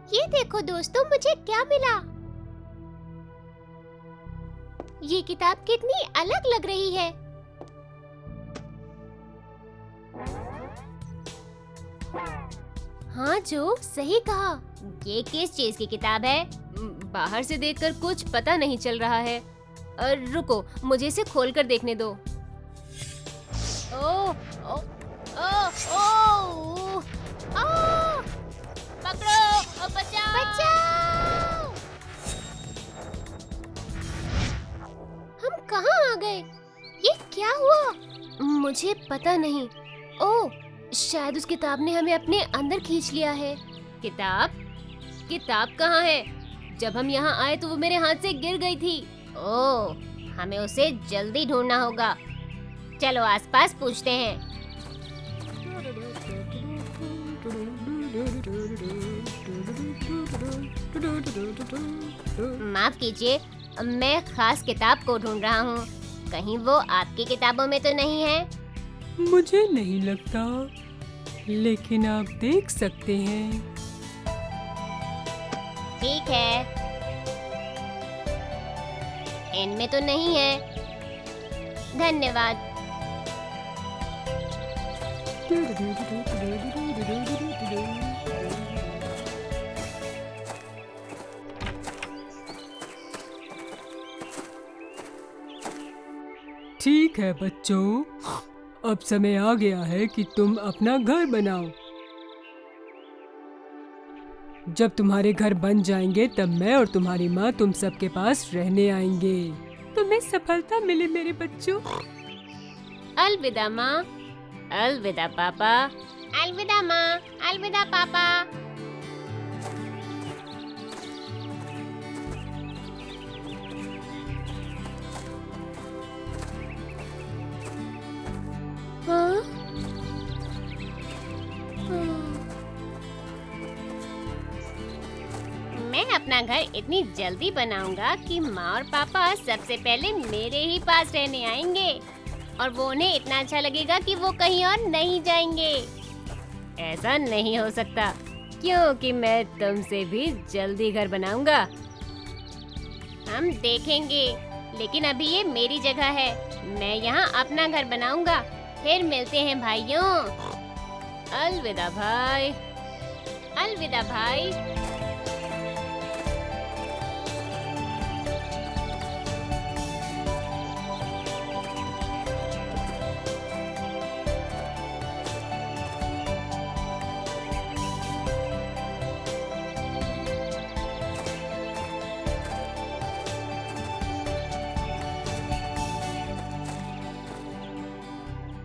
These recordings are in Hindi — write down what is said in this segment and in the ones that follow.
ये देखो दोस्तों, मुझे क्या मिला। ये किताब कितनी अलग लग रही है। हाँ जो सही कहा। ये किस चीज की किताब है? बाहर से देखकर कुछ पता नहीं चल रहा है। रुको, मुझे इसे खोलकर देखने दो। ओ, ओ, ओ, ओ, आ, पकड़ो, बचाओ! बचाओ! हम कहाँ आ गए? ये क्या हुआ? मुझे पता नहीं। ओह, शायद उस किताब ने हमें अपने अंदर खींच लिया है। किताब? किताब कहाँ है? जब हम यहाँ आए तो वो मेरे हाथ से गिर गई थी। ओह, हमें उसे जल्दी ढूंढना होगा। चलो आसपास पूछते हैं। माफ कीजिए, मैं खास किताब को ढूंढ रहा हूँ। कहीं वो आपकी किताबों में तो नहीं है? मुझे नहीं लगता, लेकिन आप देख सकते हैं। ठीक है, इनमें तो नहीं है। धन्यवाद। ठीक है बच्चों, अब समय आ गया है कि तुम अपना घर बनाओ। जब तुम्हारे घर बन जाएंगे तब मैं और तुम्हारी माँ तुम सबके पास रहने आएंगे। तुम्हें सफलता मिले मेरे बच्चों। अलविदा माँ। अलविदा पापा। अलविदा माँ, अलविदा पापा। हाँ? मैं अपना घर इतनी जल्दी बनाऊंगा कि माँ और पापा सबसे पहले मेरे ही पास रहने आएंगे और वो उन्हें इतना अच्छा लगेगा कि वो कहीं और नहीं जाएंगे। ऐसा नहीं हो सकता, क्योंकि मैं तुमसे भी जल्दी घर बनाऊंगा। हम देखेंगे, लेकिन अभी ये मेरी जगह है। मैं यहाँ अपना घर बनाऊंगा। फिर मिलते हैं भाइयों। अलविदा भाई। अलविदा भाई।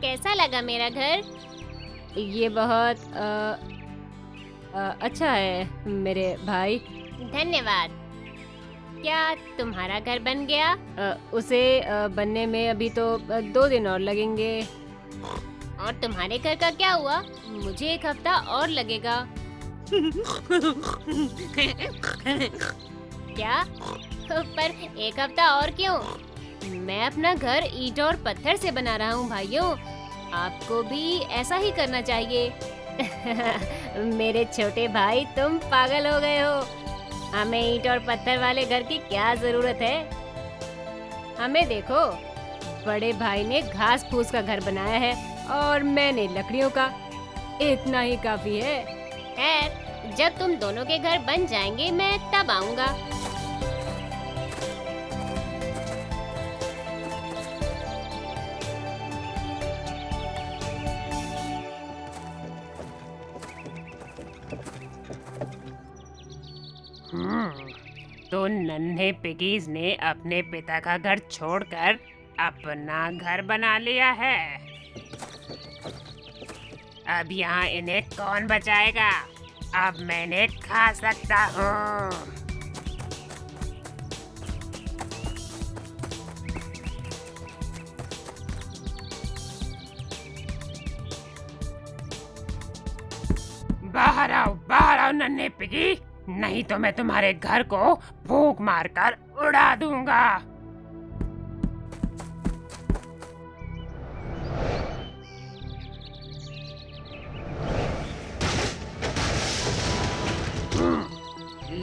कैसा लगा मेरा घर? ये बहुत अच्छा है मेरे भाई। धन्यवाद। क्या तुम्हारा घर बन गया? उसे बनने में अभी तो 2 दिन और लगेंगे। और तुम्हारे घर का क्या हुआ? मुझे 1 हफ्ता और लगेगा। क्या? पर 1 हफ्ता और क्यों? मैं अपना घर ईंट और पत्थर से बना रहा हूँ भाइयों। आपको भी ऐसा ही करना चाहिए। मेरे छोटे भाई, तुम पागल हो गए हो। हमें ईंट और पत्थर वाले घर की क्या जरूरत है? हमें देखो, बड़े भाई ने घास फूस का घर बनाया है और मैंने लकड़ियों का। इतना ही काफी है। खैर, जब तुम दोनों के घर बन जाएंगे मैं तब आऊंगा। तो नन्हे पिगीज ने अपने पिता का घर छोड़कर अपना घर बना लिया है। अब यहाँ इन्हें कौन बचाएगा? अब मैं इन्हें खा सकता हूँ। बाहर आओ नन्हे पिगी, नहीं तो मैं तुम्हारे घर को फूंक मारकर उड़ा दूंगा।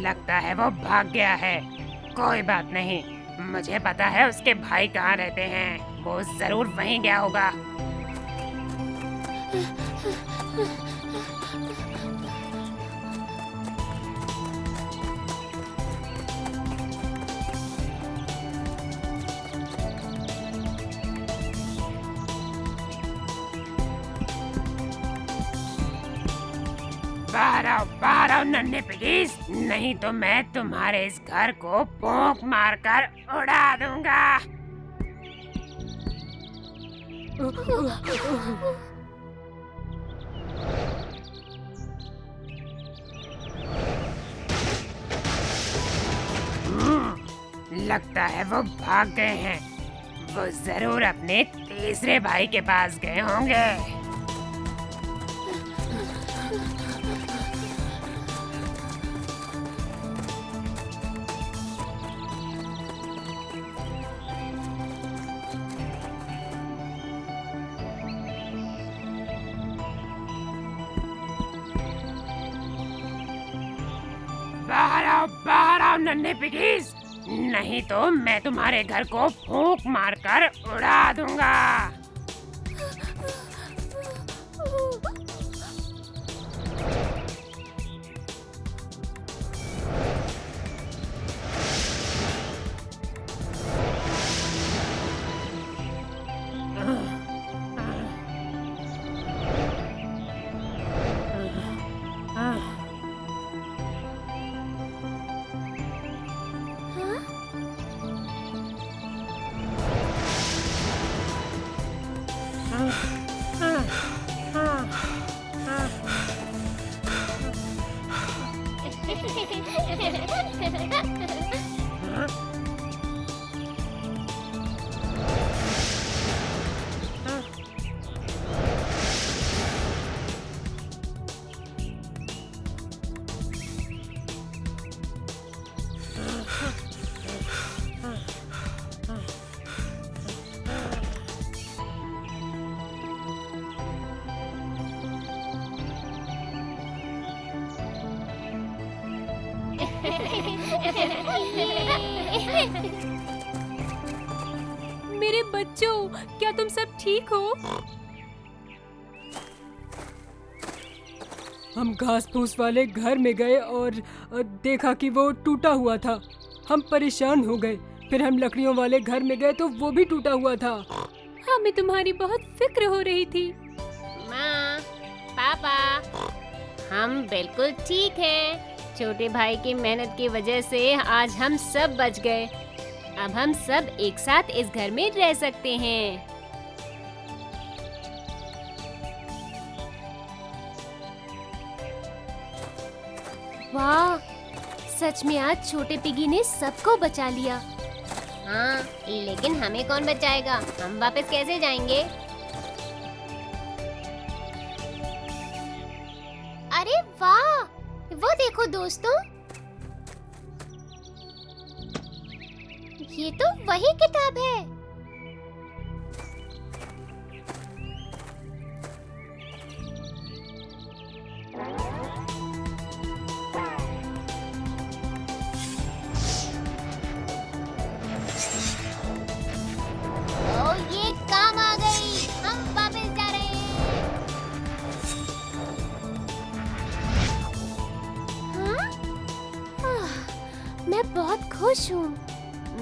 लगता है वो भाग गया है। कोई बात नहीं, मुझे पता है उसके भाई कहाँ रहते हैं। वो जरूर वहीं गया होगा। बाहर आओ नन्हे पिगीज, नहीं तो मैं तुम्हारे इस घर को भोंक मारकर उड़ा दूंगा। लगता है वो भाग गए हैं। वो जरूर अपने तीसरे भाई के पास गए होंगे। बाहर आओ नन्हे पिगीज, नहीं तो मैं तुम्हारे घर को फूंक मारकर उड़ा दूंगा। मेरे बच्चों, क्या तुम सब ठीक हो? हम घास फूस वाले घर में गए और देखा कि वो टूटा हुआ था। हम परेशान हो गए। फिर हम लकड़ियों वाले घर में गए तो वो भी टूटा हुआ था। हमें तुम्हारी बहुत फिक्र हो रही थी। माँ, पापा, हम बिल्कुल ठीक हैं। छोटे भाई की मेहनत की वजह से आज हम सब बच गए। अब हम सब एक साथ इस घर में रह सकते हैं। वाह, सच में आज छोटे पिगी ने सबको बचा लिया। हाँ, लेकिन हमें कौन बचाएगा? हम वापस कैसे जाएंगे? अरे वाह, वो देखो दोस्तों, ये तो वही किताब है। ओ, ये काम आ गई। हम वापस जा रहे हैं। मैं बहुत खुश हूँ।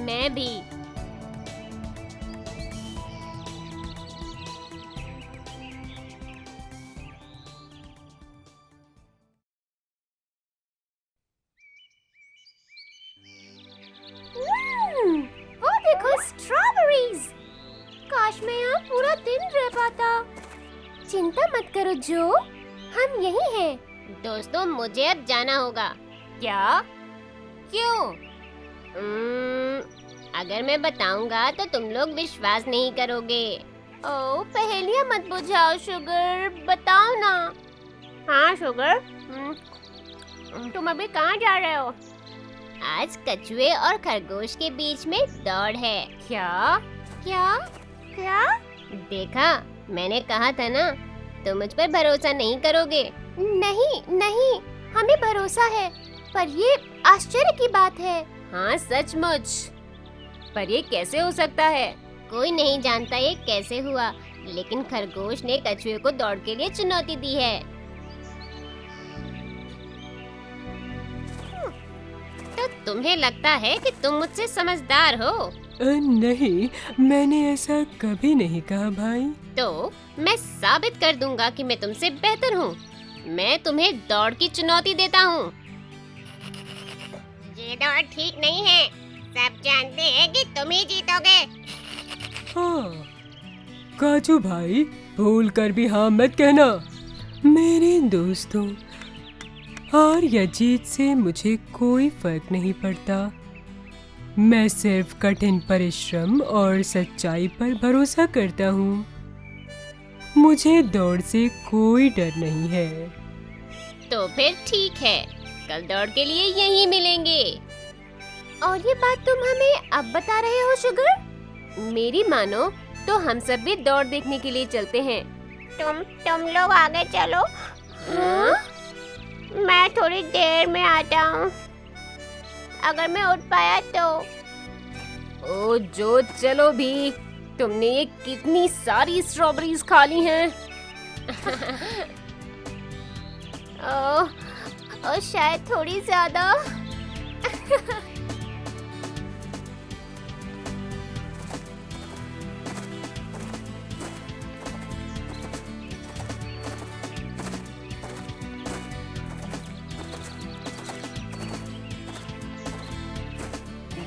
मैं भी। वो देखो स्ट्रॉबेरीज। काश मैं यहाँ पूरा दिन रह पाता। चिंता मत करो जो, हम यही हैं। दोस्तों, मुझे अब जाना होगा। क्या? क्यों? अगर मैं बताऊंगा तो तुम लोग विश्वास नहीं करोगे। ओ, पहेलियाँ मत बुझाओ शुगर, बताओ ना। हाँ शुगर, तुम अभी कहाँ जा रहे हो? आज कछुए और खरगोश के बीच में दौड़ है। क्या? क्या? क्या? देखा, मैंने कहा था ना, तुम मुझ पर भरोसा नहीं करोगे। नहीं नहीं, हमें भरोसा है। पर ये आश्चर्य की बात है। हाँ सचमुच, पर ये कैसे हो सकता है? कोई नहीं जानता ये कैसे हुआ, लेकिन खरगोश ने कछुए को दौड़ के लिए चुनौती दी है। तो तुम्हें लगता है कि तुम मुझसे समझदार हो? नहीं, मैंने ऐसा कभी नहीं कहा भाई। तो मैं साबित कर दूंगा कि मैं तुमसे बेहतर हूँ। मैं तुम्हें दौड़ की चुनौती देता हूँ। ये दौड़ ठीक नहीं है, सब जानते हैं कि तुम ही जीतोगे। हाँ, काजू भाई, भूल कर भी हाँ मत कहना। मेरे दोस्तों, हार या जीत से मुझे कोई फर्क नहीं पड़ता। मैं सिर्फ कठिन परिश्रम और सच्चाई पर भरोसा करता हूँ। मुझे दौड़ से कोई डर नहीं है। तो फिर ठीक है, कल दौड़ के लिए यहीं मिलेंगे। और ये बात तुम हमें अब बता रहे हो शुगर? मेरी मानो तो हम सब भी दौड़ देखने के लिए चलते हैं। तुम लोग आगे चलो। हाँ? मैं थोड़ी देर में आता हूँ। अगर मैं उठ पाया तो। ओ जो चलो भी, तुमने ये कितनी सारी स्ट्रॉबेरीज खा ली हैं। और शायद थोड़ी ज्यादा।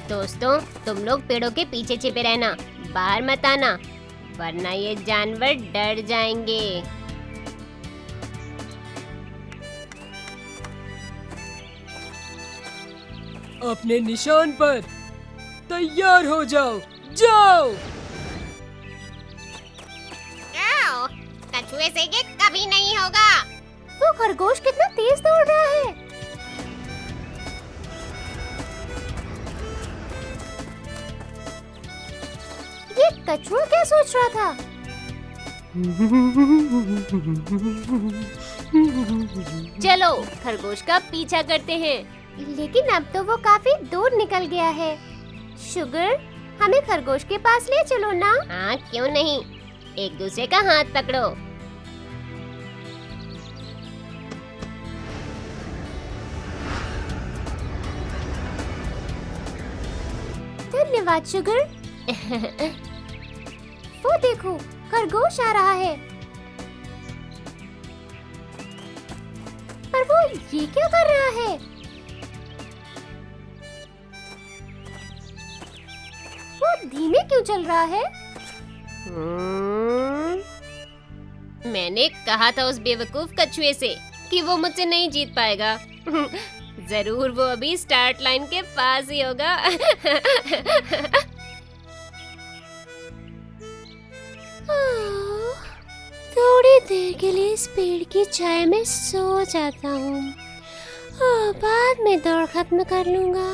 दोस्तों, तुम लोग पेड़ों के पीछे छिपे रहना, बाहर मत आना, वरना ये जानवर डर जाएंगे। अपने निशान पर तैयार हो जाओ, जाओ। कछुए से ये कभी नहीं होगा। वो खरगोश कितना तेज दौड़ रहा है। ये कछुआ क्या सोच रहा था? चलो खरगोश का पीछा करते हैं। लेकिन अब तो वो काफी दूर निकल गया है। शुगर, हमें खरगोश के पास ले चलो ना। हाँ क्यों नहीं, एक दूसरे का हाथ पकड़ो। धन्यवाद शुगर। वो देखो, खरगोश आ रहा है। पर वो ये क्या कर रहा है? वो धीमे क्यों चल रहा है? मैंने कहा था उस बेवकूफ कछुए से कि वो मुझसे नहीं जीत पाएगा। जरूर वो अभी स्टार्ट लाइन के पास ही होगा। थोड़ी देर के लिए इस पेड़ की छाया में सो जाता हूँ, बाद में दौड़ खत्म कर लूंगा।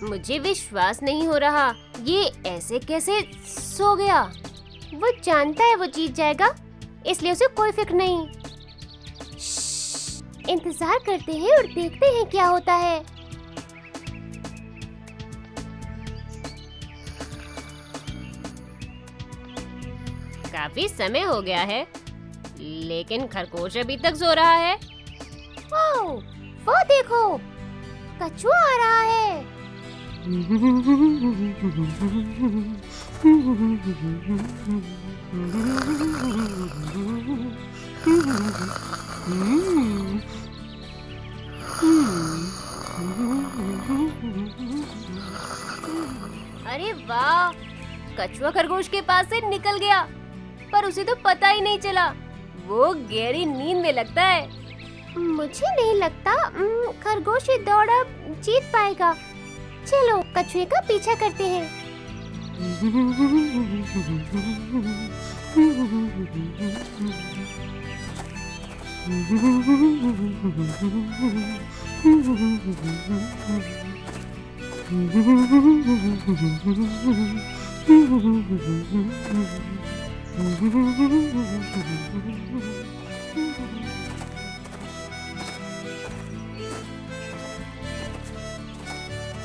मुझे विश्वास नहीं हो रहा, ये ऐसे कैसे सो गया? वो जानता है वो जीत जाएगा, इसलिए उसे कोई फिक्र नहीं। इंतजार करते हैं और देखते हैं क्या होता है। काफी समय हो गया है, लेकिन खरगोश अभी तक सो रहा है। वो देखो, कछुआ आ रहा है। अरे वाह, कछुआ खरगोश के पास से निकल गया, पर उसे तो पता ही नहीं चला। वो गहरी नींद में लगता है। मुझे नहीं लगता खरगोश ये दौड़ अब जीत पाएगा। चलो कछुए का पीछा करते हैं।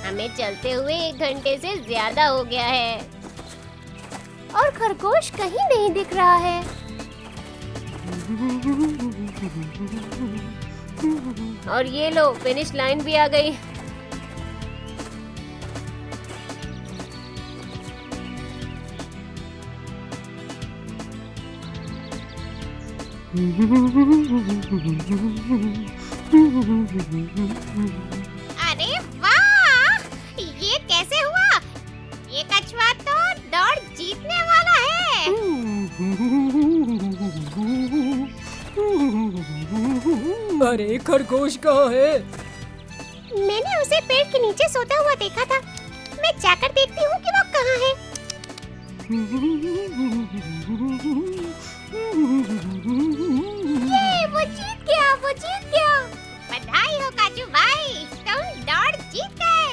हमें चलते हुए 1 घंटे से ज्यादा हो गया है और खरगोश कहीं नहीं दिख रहा है। और ये लो, फिनिश लाइन भी आ गई। अरे वाह! ये कैसे हुआ? ये कछुआ तो दौड़ जीतने वाला है। अरे खरगोश कहाँ है? मैंने उसे पेड़ के नीचे सोता हुआ देखा था। मैं जाकर देखती हूँ कि वो कहाँ है। ये वो जीत गया, वो जीत गया। बधाई हो काजू भाई, तुम दौड़ जीत गए।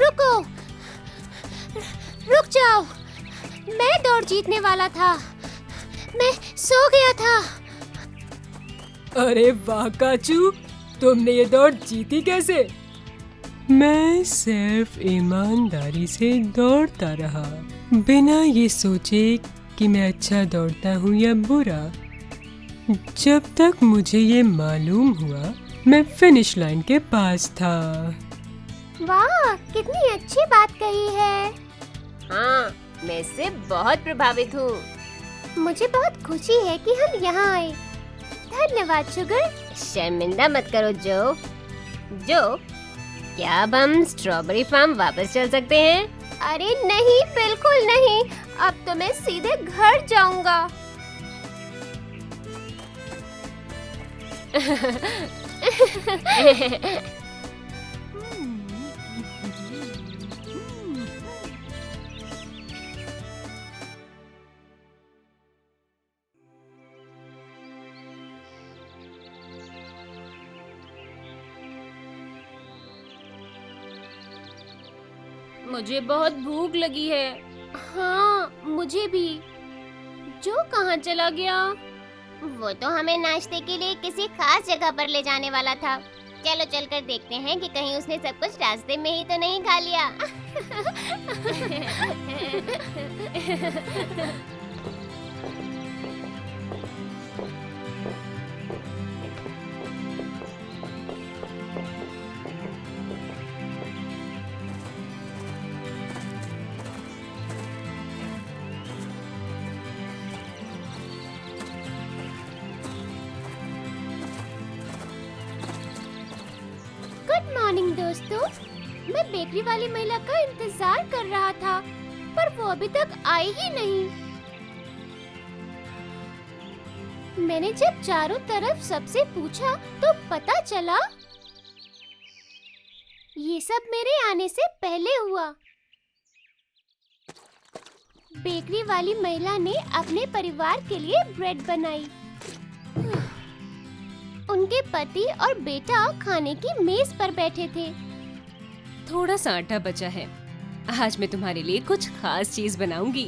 रुको, रुक जाओ। मैं दौड़ जीतने वाला था। मैं सो गया था। अरे वाह काचू, तुमने ये दौड़ जीती कैसे? मैं सिर्फ ईमानदारी से दौड़ता रहा, बिना ये सोचे कि मैं अच्छा दौड़ता हूँ या बुरा। जब तक मुझे ये मालूम हुआ, मैं फिनिश लाइन के पास था। वाह, कितनी अच्छी बात कही है। हाँ, मैं इससे बहुत प्रभावित हूँ। मुझे बहुत खुशी है कि हम यहाँ आए। धन्यवाद शुगर। शर्मिंदा मत करो जो, क्या अब हम स्ट्रॉबेरी फार्म वापस चल सकते हैं? अरे नहीं, बिल्कुल नहीं। अब तो मैं सीधे घर जाऊंगा। मुझे बहुत भूख लगी है। हाँ, मुझे भी। जो कहाँ चला गया? वो तो हमें नाश्ते के लिए किसी खास जगह पर ले जाने वाला था। चलो चलकर देखते हैं कि कहीं उसने सब कुछ रास्ते में ही तो नहीं खा लिया। गुड मॉर्निंग दोस्तों। मैं बेकरी वाली महिला का इंतजार कर रहा था, पर वो अभी तक आई ही नहीं। मैंने जब चारों तरफ सबसे पूछा तो पता चला ये सब मेरे आने से पहले हुआ। बेकरी वाली महिला ने अपने परिवार के लिए ब्रेड बनाई। उनके पति और बेटा खाने की मेज पर बैठे थे। थोड़ा सा आटा बचा है। आज मैं तुम्हारे लिए कुछ खास चीज बनाऊंगी।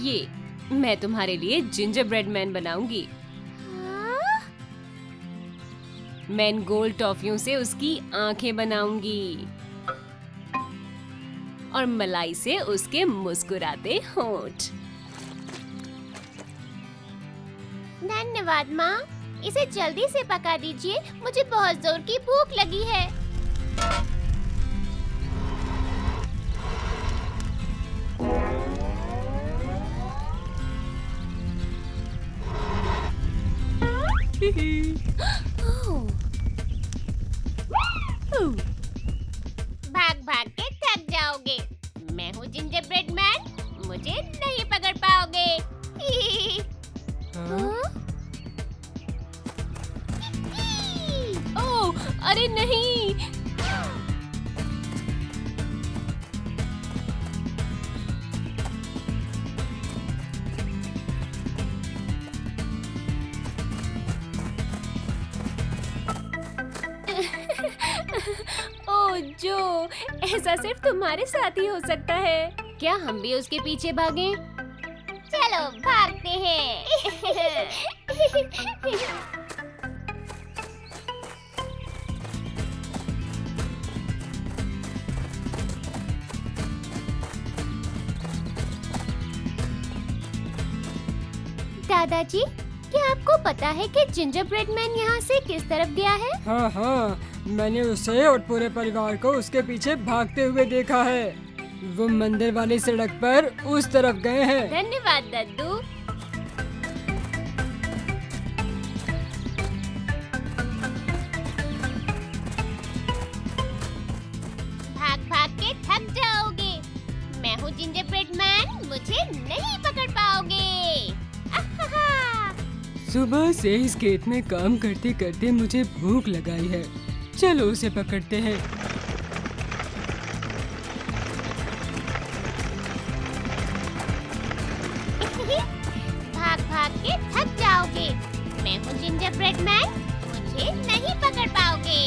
ये मैं तुम्हारे लिए जिंजर ब्रेड मैन बनाऊंगी। मैं इन गोल टॉफियों से उसकी आंखें बनाऊंगी और मलाई से उसके मुस्कुराते होंठ। धन्यवाद माँ। इसे जल्दी से पका दीजिए, मुझे बहुत जोर की भूख लगी है। भाग भाग के थक जाओगे। मैं हूँ जिंजर ब्रेड मैन, मुझे नहीं पकड़ पाओगे। ओह, अरे नहीं। ओ जो, ऐसा सिर्फ तुम्हारे साथ ही हो सकता है। क्या हम भी उसके पीछे भागें? चलो भागते हैं। दादाजी, क्या आपको पता है कि जिंजर ब्रेड मैन यहाँ से किस तरफ गया है? हाँ हाँ, मैंने उसे और पूरे परिवार को उसके पीछे भागते हुए देखा है। वो मंदिर वाली सड़क पर उस तरफ गए हैं। धन्यवाद दद्दू। भाग भाग के थक जाओगे। मैं हूँ जिंजर ब्रेड मैन, मुझे नहीं पकड़ पाओगे। आहाहा। सुबह से इस खेत में काम करते करते मुझे भूख लगाई है। चलो उसे पकड़ते हैं। भाग भाग के थक जाओगे। मैं हूँ जिंजर ब्रेड मैन, मुझे नहीं पकड़ पाओगे।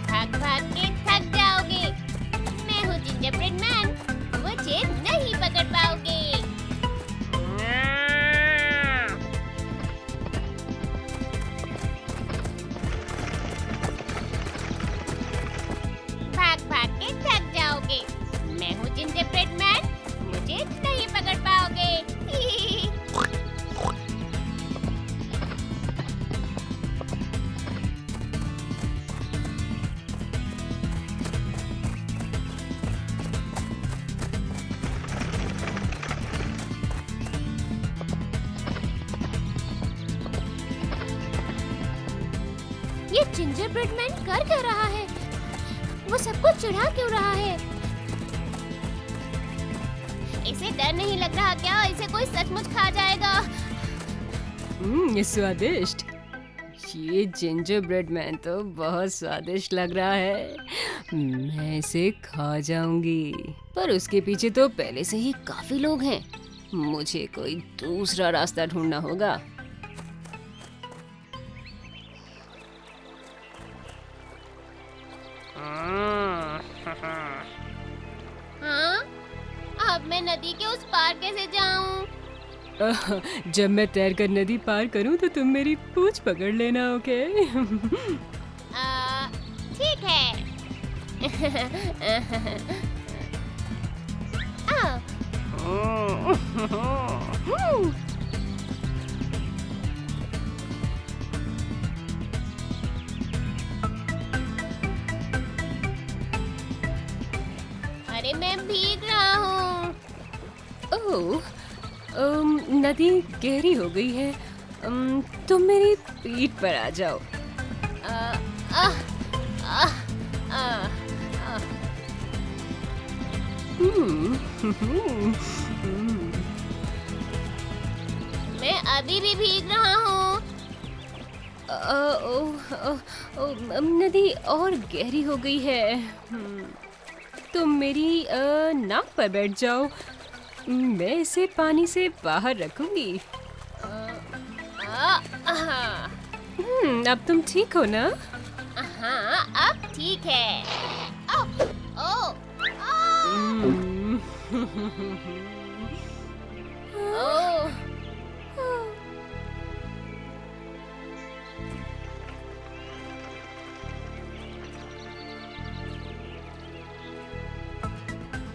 भाग भाग के थक जाओगे। मैं हूँ जिंजर ब्रेड मैन, मुझे नहीं पकड़ पाओगे। भाग भाग के थक जाओगे। मैं हूँ जिंजर ब्रेड मैन, मुझे नहीं पकड़ पाओगे। ये जिंजर ब्रेड मैन कर क्या रहा है? वो सबको चिढ़ा क्यों रहा है? इसे डर नहीं लग रहा क्या? इसे कोई सचमुच खा जाएगा। ये स्वादिष्ट। ये जिंजर ब्रेड मैन तो बहुत स्वादिष्ट लग रहा है। मैं इसे खा जाऊंगी। पर उसके पीछे तो पहले से ही काफी लोग हैं। मुझे कोई दूसरा रास्ता ढूंढना होगा। हाँ? अब मैं नदी के उस पार कैसे जाऊं? जब मैं तैरकर नदी पार करूं तो तुम मेरी पूंछ पकड़ लेना, ओके? ठीक है। आ, अरे मैं भीग रहा हूँ। ओह, नदी गहरी हो गई है। तुम मेरी पीठ पर आ जाओ। आ, आ, आ, आ, आ, मैं अभी भी भीग रहा हूँ। नदी और गहरी हो गई है। तुम मेरी नाक पर बैठ जाओ। मैं इसे पानी से बाहर रखूंगी। अब तुम ठीक हो ना? हाँ, अब ठीक है। ओ, ओ, ओ,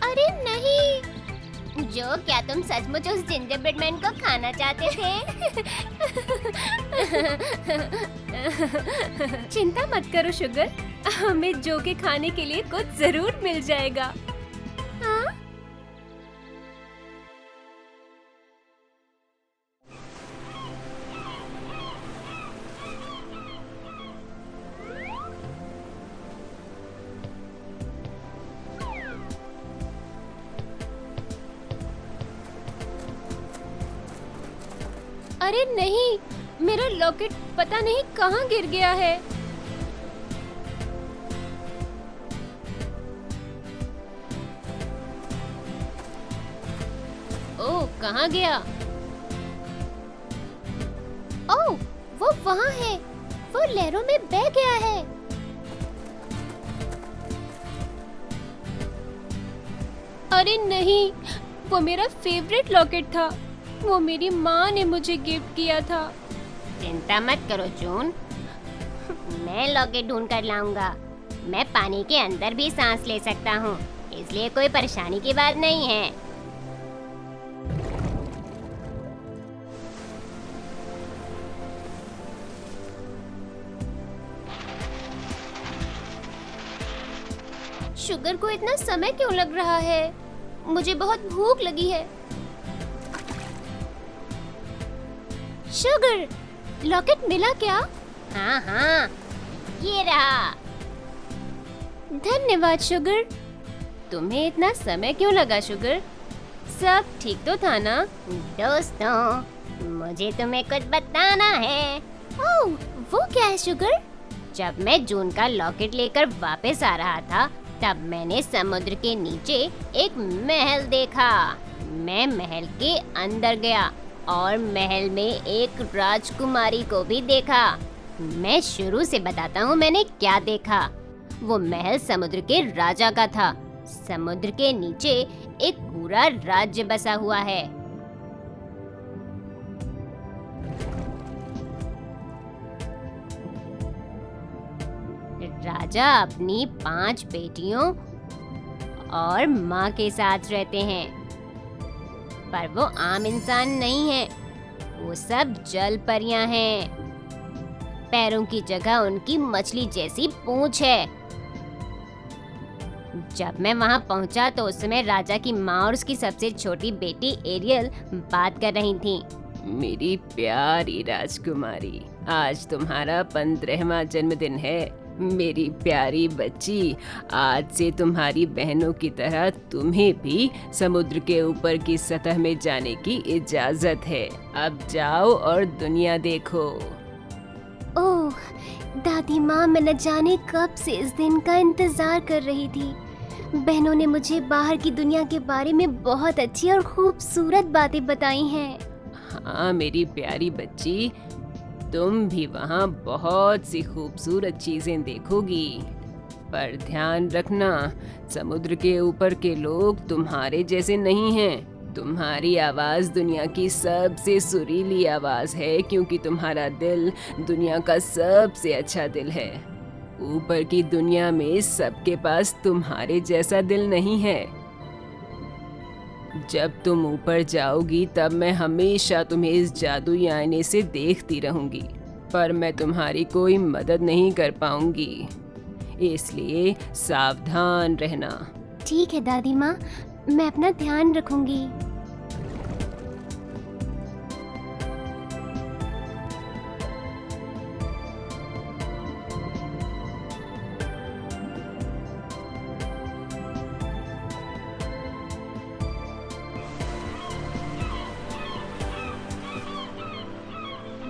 अरे नहीं, जो क्या तुम सचमुच उस जिंजर ब्रेड मैन को खाना चाहते थे? चिंता मत करो शुगर, हमें जो के खाने के लिए कुछ जरूर मिल जाएगा। हाँ? अरे नहीं, मेरा लॉकेट पता नहीं कहाँ गिर गया है। कहाँ गया? ओह, वो वहाँ है। वो लहरों में बह गया है। अरे नहीं, वो मेरा फेवरेट लॉकेट था। वो मेरी माँ ने मुझे गिफ्ट किया था। चिंता मत करो जून, मैं लॉकेट ढूंढ कर लाऊंगा। मैं पानी के अंदर भी सांस ले सकता हूँ, इसलिए कोई परेशानी की बात नहीं है। शुगर को इतना समय क्यों लग रहा है? मुझे बहुत भूख लगी है। शुगर, लॉकेट मिला क्या? हाँ हाँ, ये रहा। धन्यवाद शुगर। तुम्हें इतना समय क्यों लगा शुगर? सब ठीक तो था ना? दोस्तों, मुझे तुम्हें कुछ बताना है। ओह, वो क्या है शुगर? जब मैं जून का लॉकेट लेकर वापस आ रहा था, तब मैंने समुद्र के नीचे एक महल देखा। मैं महल के अंदर गया और महल में एक राजकुमारी को भी देखा। मैं शुरू से बताता हूँ मैंने क्या देखा। वो महल समुद्र के राजा का था। समुद्र के नीचे एक पूरा राज्य बसा हुआ है। राजा अपनी 5 बेटियों और माँ के साथ रहते हैं, पर वो आम इंसान नहीं है। वो सब जल परियां हैं। पैरों की जगह उनकी मछली जैसी पूंछ है। जब मैं वहां पहुंचा तो उस समय राजा की माँ और उसकी सबसे छोटी बेटी एरियल बात कर रही थी। मेरी प्यारी राजकुमारी, आज तुम्हारा 15वां जन्मदिन है। मेरी प्यारी बच्ची, आज से तुम्हारी बहनों की तरह तुम्हें भी समुद्र के ऊपर की सतह में जाने की इजाजत है। अब जाओ और दुनिया देखो। ओह, दादी माँ, मैं न जाने कब से इस दिन का इंतजार कर रही थी। बहनों ने मुझे बाहर की दुनिया के बारे में बहुत अच्छी और खूबसूरत बातें बताई हैं। हाँ मेरी प्यारी बच्ची, तुम भी वहाँ बहुत सी खूबसूरत चीजें देखोगी, पर ध्यान रखना, समुद्र के ऊपर के लोग तुम्हारे जैसे नहीं हैं। तुम्हारी आवाज दुनिया की सबसे सुरीली आवाज है, क्योंकि तुम्हारा दिल दुनिया का सबसे अच्छा दिल है। ऊपर की दुनिया में सबके पास तुम्हारे जैसा दिल नहीं है। जब तुम ऊपर जाओगी तब मैं हमेशा तुम्हें इस जादुई आईने से देखती रहूंगी, पर मैं तुम्हारी कोई मदद नहीं कर पाऊंगी, इसलिए सावधान रहना। ठीक है दादी माँ, मैं अपना ध्यान रखूंगी।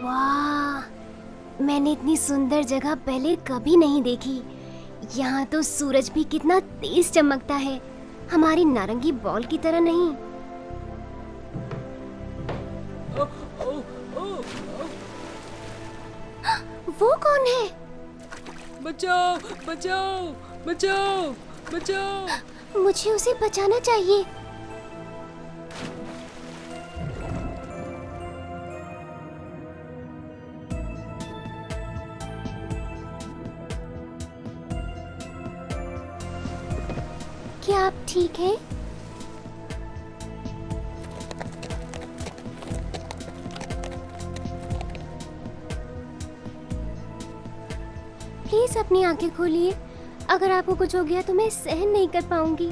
वाह, मैंने इतनी सुंदर जगह पहले कभी नहीं देखी। यहाँ तो सूरज भी कितना तेज चमकता है, हमारी नारंगी बॉल की तरह नहीं। वो कौन है? बचाओ बचाओ बचाओ बचाओ। मुझे उसे बचाना चाहिए। क्या आप ठीक हैं? प्लीज अपनी आंखें खोलिए। अगर आपको कुछ हो गया तो मैं सहन नहीं कर पाऊंगी।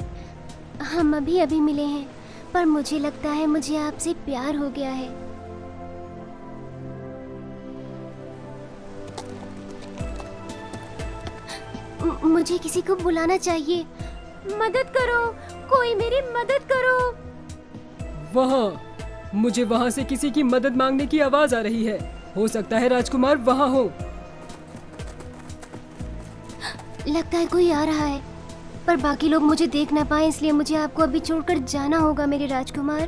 हम अभी मिले हैं, पर मुझे लगता है मुझे आपसे प्यार हो गया है। मुझे किसी को बुलाना चाहिए। मदद करो, कोई मेरी मदद करो। मुझे वहाँ से किसी की मदद मांगने की आवाज आ रही है। हो सकता है राजकुमार वहाँ हो। लगता है कोई आ रहा है, पर बाकी लोग मुझे देख ना पाए, इसलिए मुझे आपको अभी छोड़कर जाना होगा मेरे राजकुमार।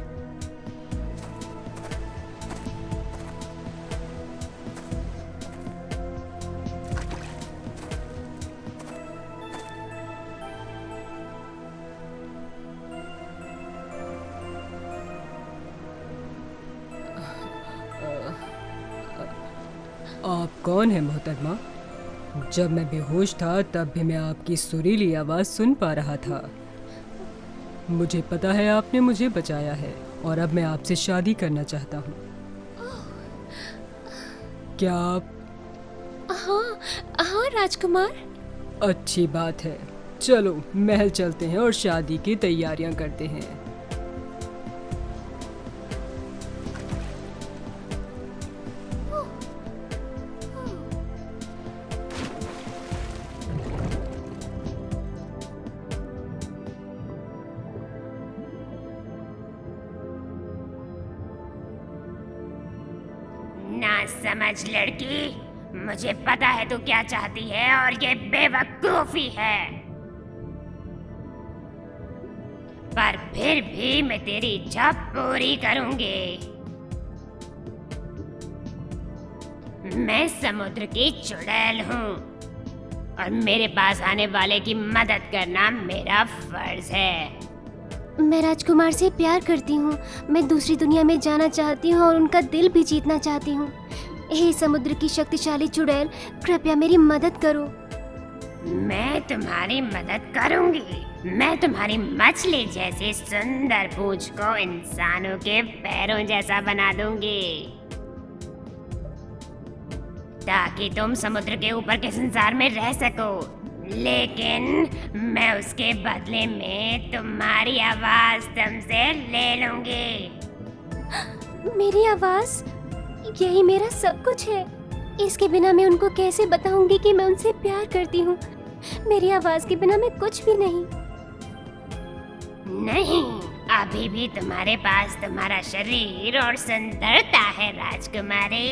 आप कौन है मोहतरमा? जब मैं बेहोश था तब भी मैं आपकी सुरीली आवाज़ सुन पा रहा था। मुझे पता है आपने मुझे बचाया है और अब मैं आपसे शादी करना चाहता हूँ। क्या आप? हाँ हाँ राजकुमार। अच्छी बात है, चलो महल चलते हैं और शादी की तैयारियां करते हैं। ना समझ लड़की, मुझे पता है तू क्या चाहती है और ये बेवकूफी है, पर फिर भी मैं तेरी इच्छा पूरी करूंगी। मैं समुद्र की चुड़ैल हूँ और मेरे पास आने वाले की मदद करना मेरा फर्ज है। मैं राजकुमार से प्यार करती हूँ। मैं दूसरी दुनिया में जाना चाहती हूँ और उनका दिल भी जीतना चाहती हूँ। हे समुद्र की शक्तिशाली चुड़ैल, कृपया मेरी मदद करो। मैं तुम्हारी मदद करूंगी। मैं तुम्हारी मछली जैसी सुंदर पूंछ को इंसानों के पैरों जैसा बना दूंगी, ताकि तुम समुद्र के ऊपर के संसार में रह सको। लेकिन मैं उसके बदले में तुम्हारी आवाज तुमसे ले लूंगी। मेरी आवाज, यही मेरा सब कुछ है। इसके बिना मैं उनको कैसे बताऊंगी कि मैं उनसे प्यार करती हूँ। मेरी आवाज के बिना मैं कुछ भी नहीं। नहीं, अभी भी तुम्हारे पास तुम्हारा शरीर और सुंदरता है राजकुमारी।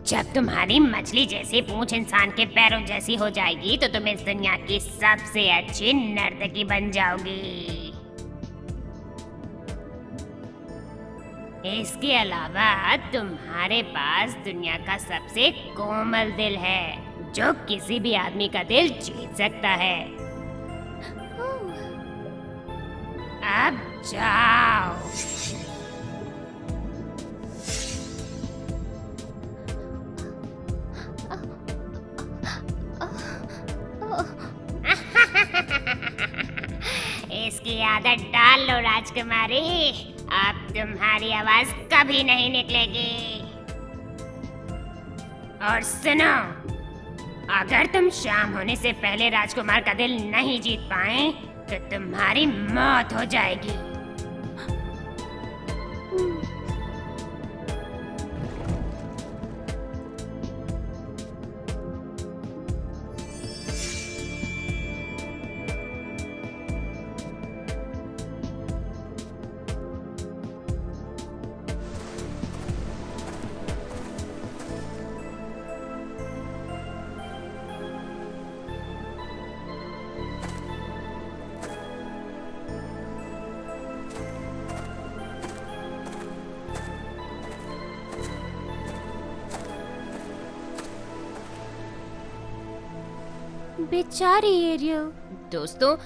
जब तुम्हारी मछली जैसी पूंछ इंसान के पैरों जैसी हो जाएगी तो तुम इस दुनिया की सबसे अच्छी नर्तकी बन जाओगी। इसके अलावा तुम्हारे पास दुनिया का सबसे कोमल दिल है, जो किसी भी आदमी का दिल जीत सकता है। अब जाओ। इसकी आदत डाल लो राजकुमारी, अब तुम्हारी आवाज कभी नहीं निकलेगी। और सुनो, अगर तुम शाम होने से पहले राजकुमार का दिल नहीं जीत पाए तो तुम्हारी मौत हो जाएगी। बेचारी एरियल। दोस्तों,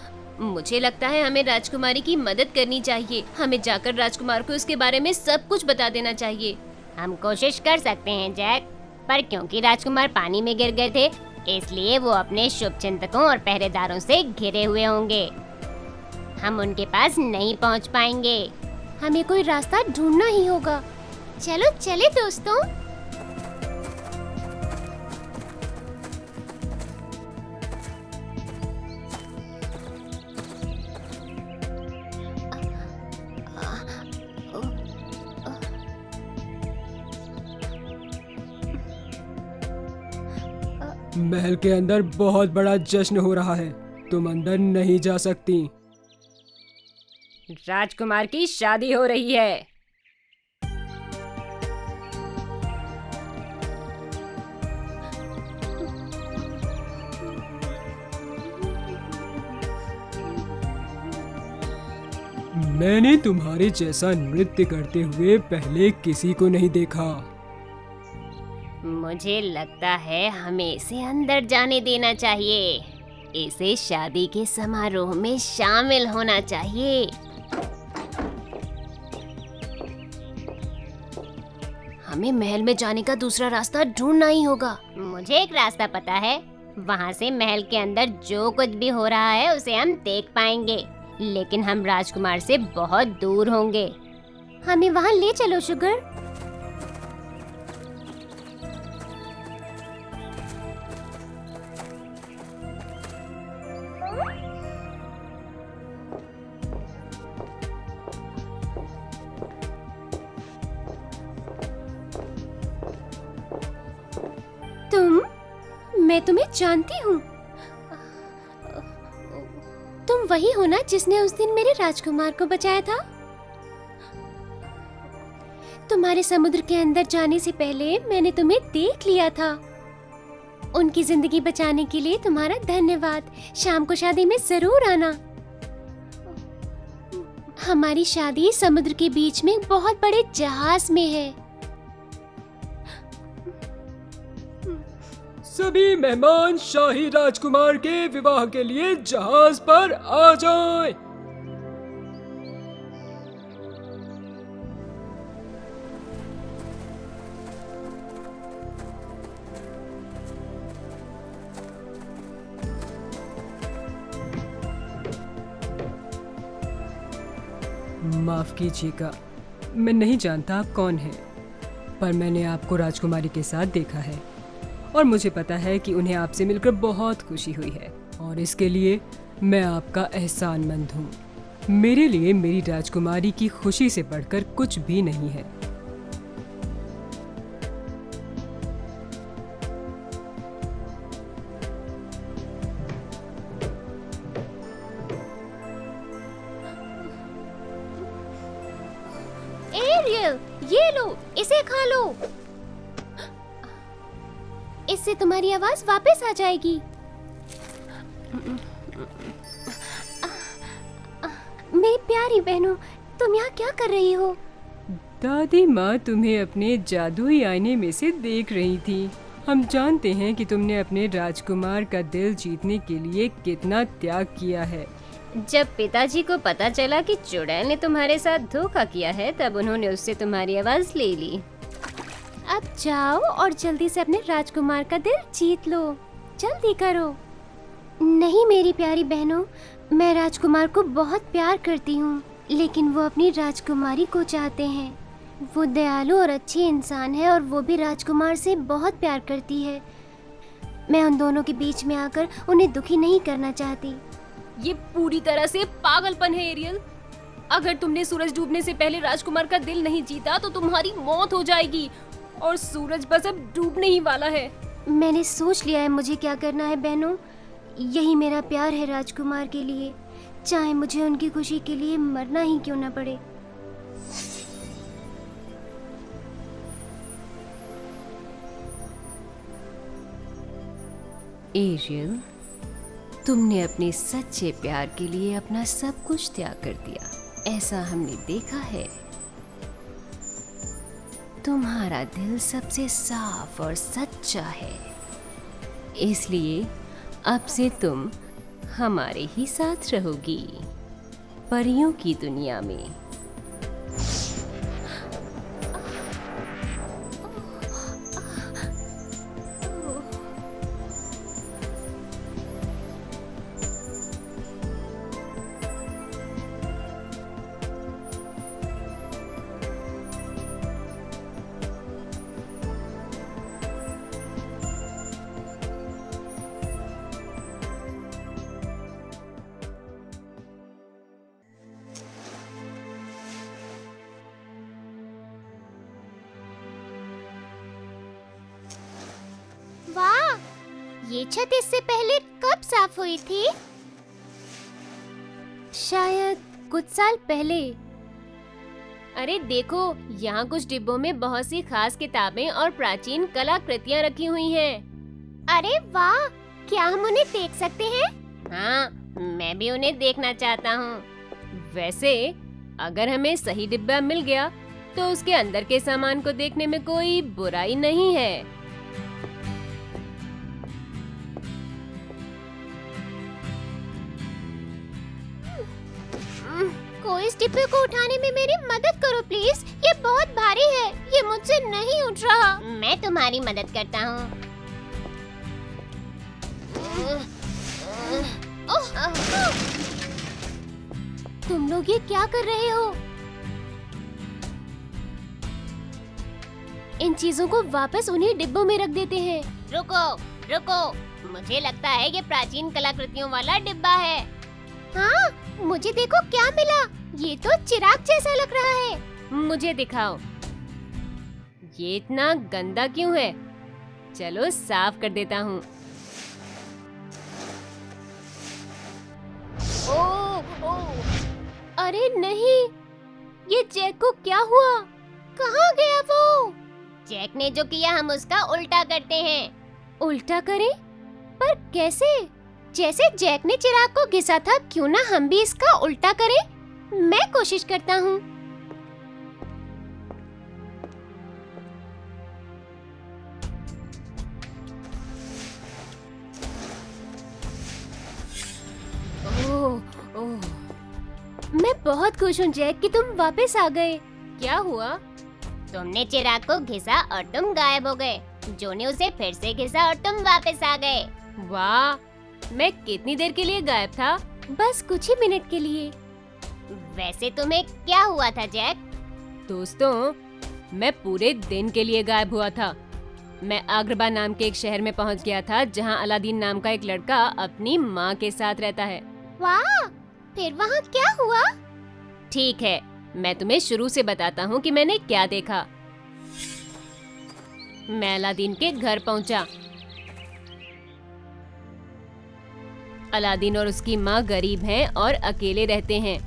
मुझे लगता है हमें राजकुमारी की मदद करनी चाहिए। हमें जाकर राजकुमार को इसके बारे में सब कुछ बता देना चाहिए। हम कोशिश कर सकते हैं जैक, पर क्योंकि राजकुमार पानी में गिर गए थे इसलिए वो अपने शुभचिंतकों और पहरेदारों से घिरे हुए होंगे। हम उनके पास नहीं पहुंच पाएंगे। हमें कोई रास्ता ढूंढना ही होगा। चलो चले दोस्तों। महल के अंदर बहुत बड़ा जश्न हो रहा है, तुम अंदर नहीं जा सकती। राजकुमार की शादी हो रही है। मैंने तुम्हारे जैसा नृत्य करते हुए पहले किसी को नहीं देखा। मुझे लगता है हमें इसे अंदर जाने देना चाहिए। इसे शादी के समारोह में शामिल होना चाहिए। हमें महल में जाने का दूसरा रास्ता ढूंढना ही होगा। मुझे एक रास्ता पता है। वहाँ से महल के अंदर जो कुछ भी हो रहा है उसे हम देख पाएंगे, लेकिन हम राजकुमार से बहुत दूर होंगे। हमें वहाँ ले चलो शुगर। मैं तुम्हें जानती हूँ। तुम वही हो ना जिसने उस दिन मेरे राजकुमार को बचाया था? तुम्हारे समुद्र के अंदर जाने से पहले मैंने तुम्हें देख लिया था। उनकी जिंदगी बचाने के लिए तुम्हारा धन्यवाद। शाम को शादी में जरूर आना। हमारी शादी समुद्र के बीच में बहुत बड़े जहाज में है। सभी मेहमान शाही राजकुमार के विवाह के लिए जहाज पर आ जाएं। माफ कीजिएगा, मैं नहीं जानता आप कौन हैं, पर मैंने आपको राजकुमारी के साथ देखा है और मुझे पता है कि उन्हें आपसे मिलकर बहुत खुशी हुई है और इसके लिए मैं आपका एहसानमंद हूँ। मेरे लिए मेरी राजकुमारी की खुशी से बढ़कर कुछ भी नहीं है। एरियल, ये लो, इसे खा लो। इससे तुम्हारी आवाज वापस आ जाएगी। मेरी प्यारी बहनों, तुम यहाँ क्या कर रही हो? दादी माँ तुम्हें अपने जादुई आईने में से देख रही थी। हम जानते हैं कि तुमने अपने राजकुमार का दिल जीतने के लिए कितना त्याग किया है। जब पिताजी को पता चला कि चुड़ैल ने तुम्हारे साथ धोखा किया है, तब उन्होंने उससे तुम्हारी आवाज ले ली। अब जाओ और जल्दी से अपने राजकुमार का दिल जीत लो। जल्दी करो। नहीं मेरी प्यारी बहनों, मैं राजकुमार को बहुत प्यार करती हूँ, लेकिन वो अपनी राजकुमारी को चाहते हैं। वो दयालु और अच्छी इंसान है और वो भी राजकुमार से बहुत प्यार करती है। मैं उन दोनों के बीच में आकर उन्हें दुखी नहीं करना चाहती। ये पूरी तरह से पागलपन है एरियल। अगर तुमने सूरज डूबने से पहले राजकुमार का दिल नहीं जीता तो तुम्हारी मौत हो जाएगी और सूरज बस अब डूबने ही वाला है। मैंने सोच लिया है मुझे क्या करना है बहनों। यही मेरा प्यार है राजकुमार के लिए, चाहे मुझे उनकी खुशी के लिए मरना ही क्यों ना पड़े। एरियल, तुमने अपने सच्चे प्यार के लिए अपना सब कुछ त्याग कर दिया, ऐसा हमने देखा है। तुम्हारा दिल सबसे साफ और सच्चा है, इसलिए अब से तुम हमारे ही साथ रहोगी, परियों की दुनिया में। वाह, ये छत इससे पहले कब साफ हुई थी? शायद कुछ साल पहले। अरे देखो, यहाँ कुछ डिब्बों में बहुत सी खास किताबें और प्राचीन कलाकृतियाँ रखी हुई हैं। अरे वाह, क्या हम उन्हें देख सकते हैं? हाँ, मैं भी उन्हें देखना चाहता हूँ। वैसे अगर हमें सही डिब्बा मिल गया तो उसके अंदर के सामान को देखने में कोई बुराई नहीं है। कोई इस डिब्बे को उठाने में मेरी मदद करो प्लीज। ये बहुत भारी है, ये मुझसे नहीं मैं तुम्हारी मदद करता हूँ। तुम लोग ये क्या कर रहे हो? इन चीजों को वापस उन्हीं डिब्बों में रख देते हैं। रुको रुको, मुझे लगता है ये प्राचीन कलाकृतियों वाला डिब्बा है। हाँ, मुझे देखो क्या मिला। ये तो चिराग जैसा लग रहा है। मुझे दिखाओ। ये इतना गंदा क्यों है? चलो साफ कर देता हूँ। अरे नहीं, ये जैक को क्या हुआ? कहाँ गया वो? जैक ने जो किया हम उसका उल्टा करते हैं। उल्टा करें? पर कैसे? जैसे जैक ने चिराग को घिसा था, क्यों ना हम भी इसका उल्टा करें? मैं कोशिश करता हूँ। मैं बहुत खुश हूँ जैक कि तुम वापस आ गए। क्या हुआ? तुमने चिराग को घिसा और तुम गायब हो गए। जो ने उसे फिर से घिसा और तुम वापस आ गए। वाह, मैं कितनी देर के लिए गायब था? बस कुछ ही मिनट के लिए। वैसे तुम्हें क्या हुआ था जैक? दोस्तों, मैं पूरे दिन के लिए गायब हुआ था। मैं आग्रबा नाम के एक शहर में पहुंच गया था जहां अलादीन नाम का एक लड़का अपनी माँ के साथ रहता है। वाह, फिर वहाँ क्या हुआ? ठीक है, मैं तुम्हें शुरू से बताता हूँ कि मैंने क्या देखा। मैं अलादीन के घर पहुंचा। अलादीन और उसकी माँ गरीब हैं और अकेले रहते हैं।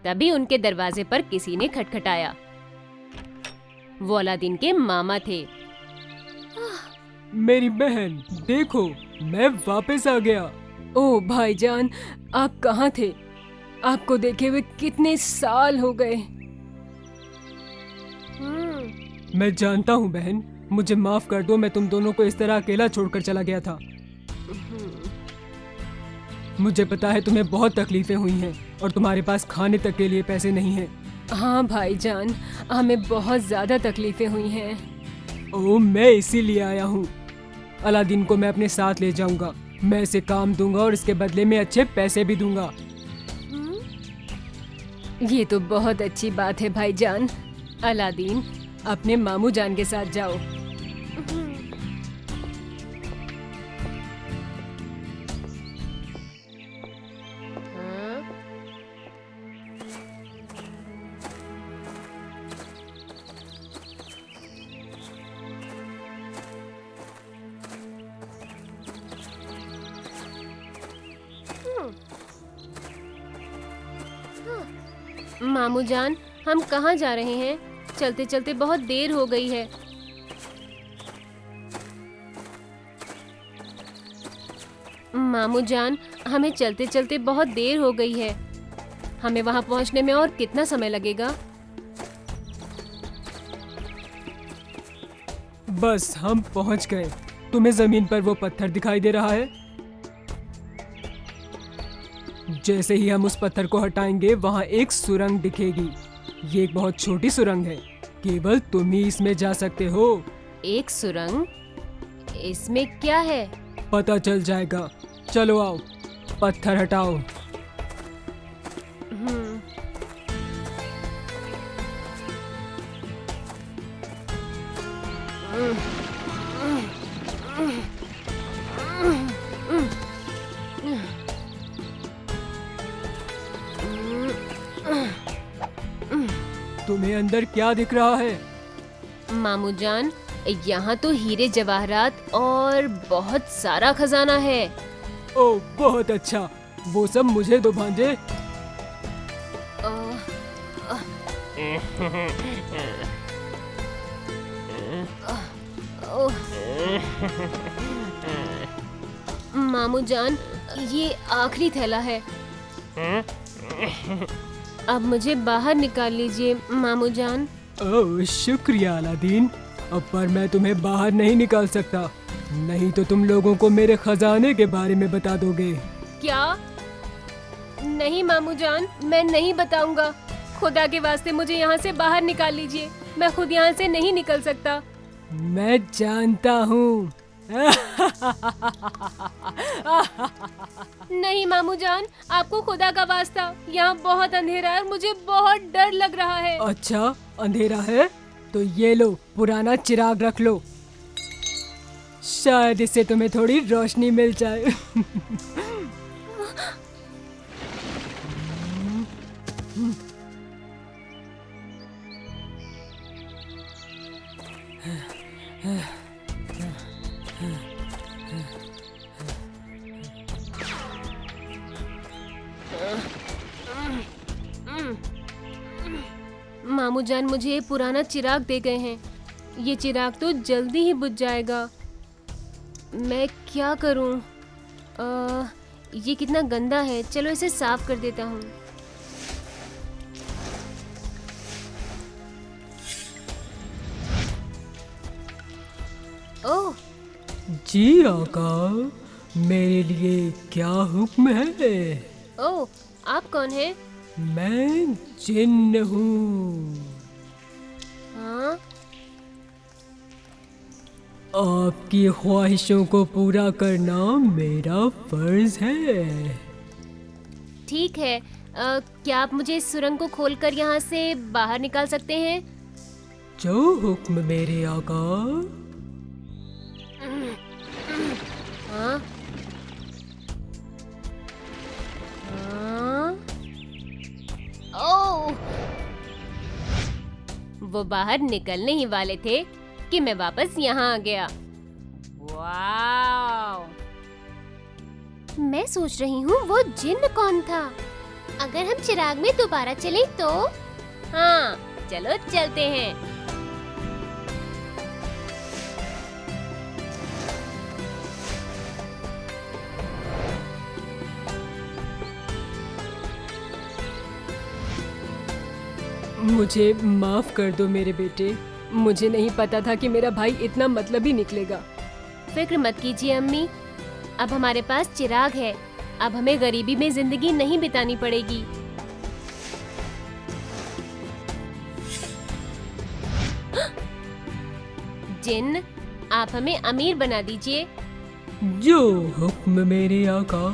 तभी उनके दरवाजे पर किसी ने खटखटाया। वो अलादीन के मामा थे। मेरी बहन, देखो, मैं वापस आ गया। ओह भाईजान, आप कहाँ थे? आपको देखे हुए कितने साल हो गए। मैं जानता हूँ बहन, मुझे माफ कर दो। मैं तुम दोनों को इस तरह अकेला छोड़कर चला गया था। मुझे पता है तुम्हें बहुत तकलीफें हुई हैं और तुम्हारे पास खाने तक के लिए पैसे नहीं हैं। हाँ भाईजान, हमें बहुत ज्यादा तकलीफें हुई हैं। ओह, मैं इसीलिए आया हूँ। अलादीन को मैं अपने साथ ले जाऊंगा। मैं इसे काम दूंगा और इसके बदले में अच्छे पैसे भी दूंगा। ये तो बहुत अच्छी बात है भाईजान। अलादीन, अपने मामू जान के साथ जाओ। मामू जान, हम कहाँ जा रहे हैं? चलते चलते बहुत देर हो गई है। मामू जान, हमें चलते चलते बहुत देर हो गई है। हमें वहाँ पहुँचने में और कितना समय लगेगा? बस हम पहुँच गए। तुम्हें जमीन पर वो पत्थर दिखाई दे रहा है? जैसे ही हम उस पत्थर को हटाएंगे, वहाँ एक सुरंग दिखेगी। ये एक बहुत छोटी सुरंग है, केवल तुम ही इसमें जा सकते हो। एक सुरंग? इसमें क्या है? पता चल जाएगा। चलो आओ, पत्थर हटाओ। तुम्हें अंदर क्या दिख रहा है? मामू जान, यहाँ तो हीरे जवाहरात और बहुत सारा खजाना है। ओह, बहुत अच्छा। वो सब मुझे दो भांजे। मामू जान, ये आखिरी थैला है। अब मुझे बाहर निकाल लीजिए मामू जान। ओह, शुक्रिया अलादीन। अब पर मैं तुम्हें बाहर नहीं निकाल सकता, नहीं तो तुम लोगों को मेरे खजाने के बारे में बता दोगे। क्या? नहीं मामू जान, मैं नहीं बताऊंगा। खुदा के वास्ते मुझे यहाँ से बाहर निकाल लीजिए, मैं खुद यहाँ से नहीं निकल सकता। मैं जानता हूँ। नहीं मामू जान, आपको खुदा का वास्ता, यहाँ बहुत अंधेरा है और मुझे बहुत डर लग रहा है। अच्छा, अंधेरा है तो ये लो, पुराना चिराग रख लो, शायद इससे तुम्हें थोड़ी रोशनी मिल जाए। मामू जान मुझे ये पुराना चिराग दे गए हैं, ये चिराग तो जल्दी ही बुझ जाएगा। मैं क्या करूं? ये कितना गंदा है, चलो इसे साफ कर देता हूँ। ओह, जी आका, मेरे लिए क्या हुक्म है? ओह, आप कौन हैं? मैं जिन्न हूँ। हाँ, आपकी ख्वाहिशों को पूरा करना मेरा फर्ज है। ठीक है। क्या आप मुझे इस सुरंग को खोलकर यहाँ से बाहर निकाल सकते हैं? जो हुक्म मेरे आका। हाँ, हाँ। ओह! वो बाहर निकलने ही वाले थे कि मैं वापस यहाँ आ गया। वाव! मैं सोच रही हूँ वो जिन्न कौन था? अगर हम चिराग में दोबारा चलें तो? हाँ, चलो चलते हैं। मुझे माफ कर दो मेरे बेटे, मुझे नहीं पता था कि मेरा भाई इतना मतलबी निकलेगा। फिक्र मत कीजिए अम्मी, अब हमारे पास चिराग है, अब हमें गरीबी में जिंदगी नहीं बितानी पड़ेगी। जिन्न, आप हमें अमीर बना दीजिए। जो हुक्म मेरे आका।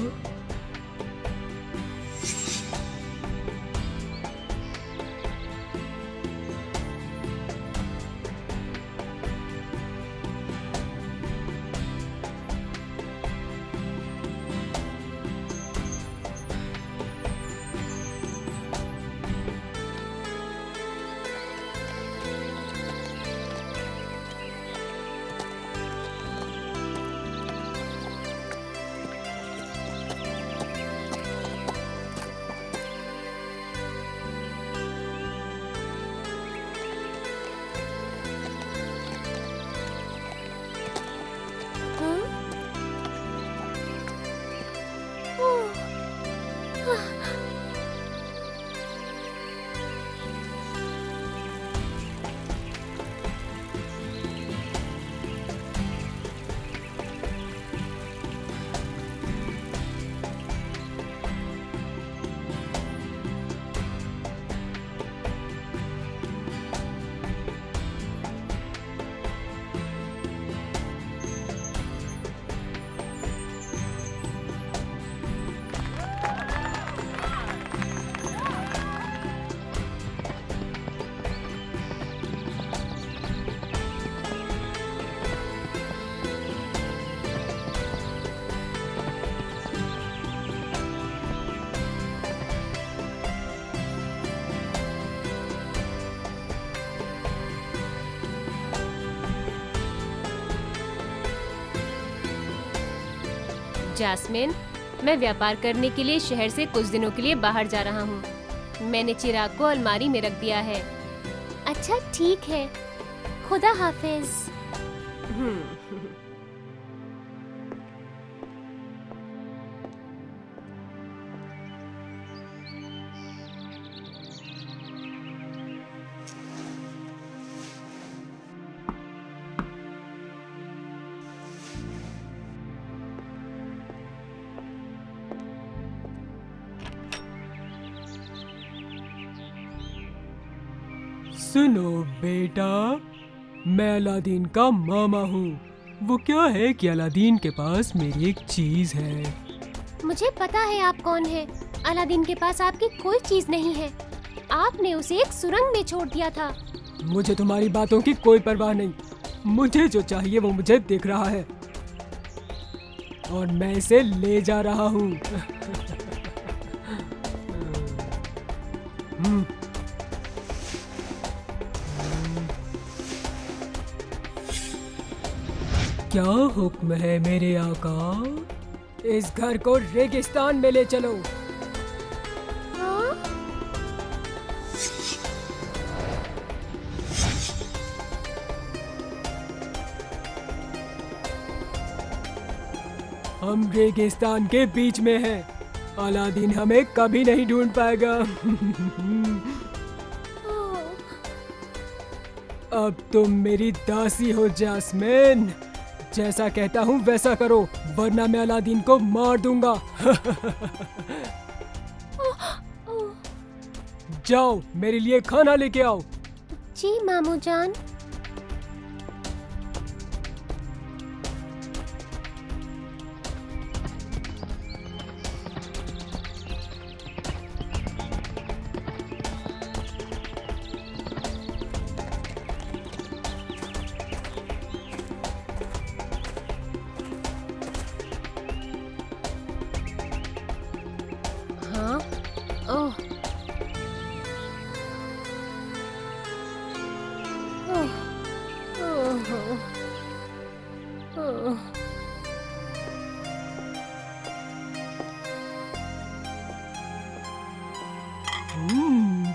जास्मिन, मैं व्यापार करने के लिए शहर से कुछ दिनों के लिए बाहर जा रहा हूँ। मैंने चिराग को अलमारी में रख दिया है। अच्छा ठीक है, खुदा हाफिज। सुनो बेटा, मैं अलादीन का मामा हूँ। वो क्या है कि अलादीन के पास मेरी एक चीज है। मुझे पता है आप कौन है। अलादीन के पास आपकी कोई चीज नहीं है। आपने उसे एक सुरंग में छोड़ दिया था। मुझे तुम्हारी बातों की कोई परवाह नहीं। मुझे जो चाहिए वो मुझे दिख रहा है और मैं इसे ले जा रहा हूँ। क्या हुक्म है मेरे आका? इस घर को रेगिस्तान में ले चलो। हाँ? हम रेगिस्तान के बीच में हैं। अलादीन हमें कभी नहीं ढूंढ पाएगा। अब तुम मेरी दासी हो जास्मिन। जैसा कहता हूँ वैसा करो, वरना मैं अलादीन को मार दूंगा। जाओ, मेरे लिए खाना लेके आओ। जी मामू जान। हाँ? ओह।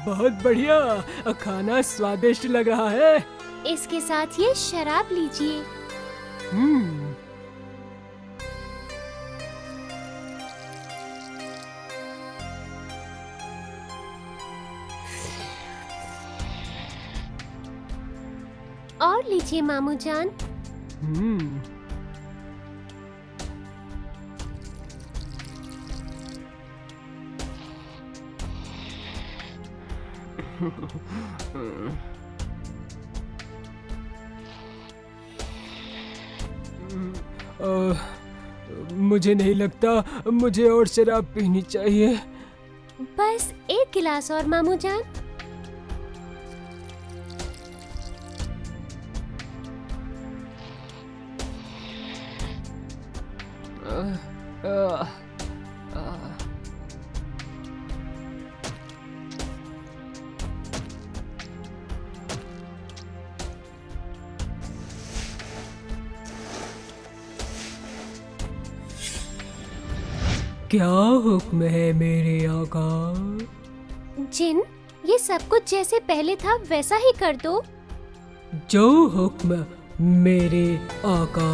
बहुत बढ़िया, खाना स्वादिष्ट लग रहा है। इसके साथ ये शराब लीजिए। हम्म। और लीजिए मामू जान। हम्म। मुझे नहीं लगता मुझे और शराब पीनी चाहिए। बस एक गिलास और मामू जान। क्या हुक्म है मेरे आका? जिन, ये सब कुछ जैसे पहले था वैसा ही कर दो। जो हुक्म मेरे आका।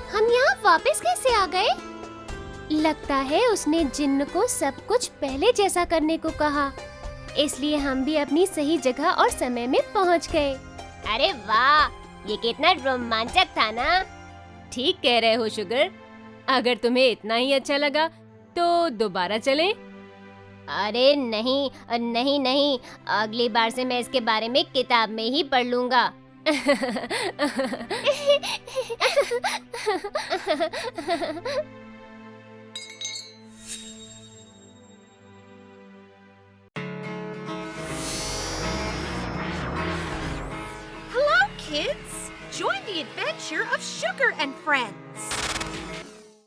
हम यहाँ वापस कैसे आ गए? लगता है उसने जिन्न को सब कुछ पहले जैसा करने को कहा, इसलिए हम भी अपनी सही जगह और समय में पहुँच गए। अरे वाह, ये कितना रोमांचक था ना। ठीक कह रहे हो शुगर। अगर तुम्हें इतना ही अच्छा लगा तो दोबारा चलें? अरे नहीं नहीं नहीं, अगली बार से मैं इसके बारे में किताब में ही पढ़ लूंगा। Hello, kids! Join the adventure of Sugar and Friends.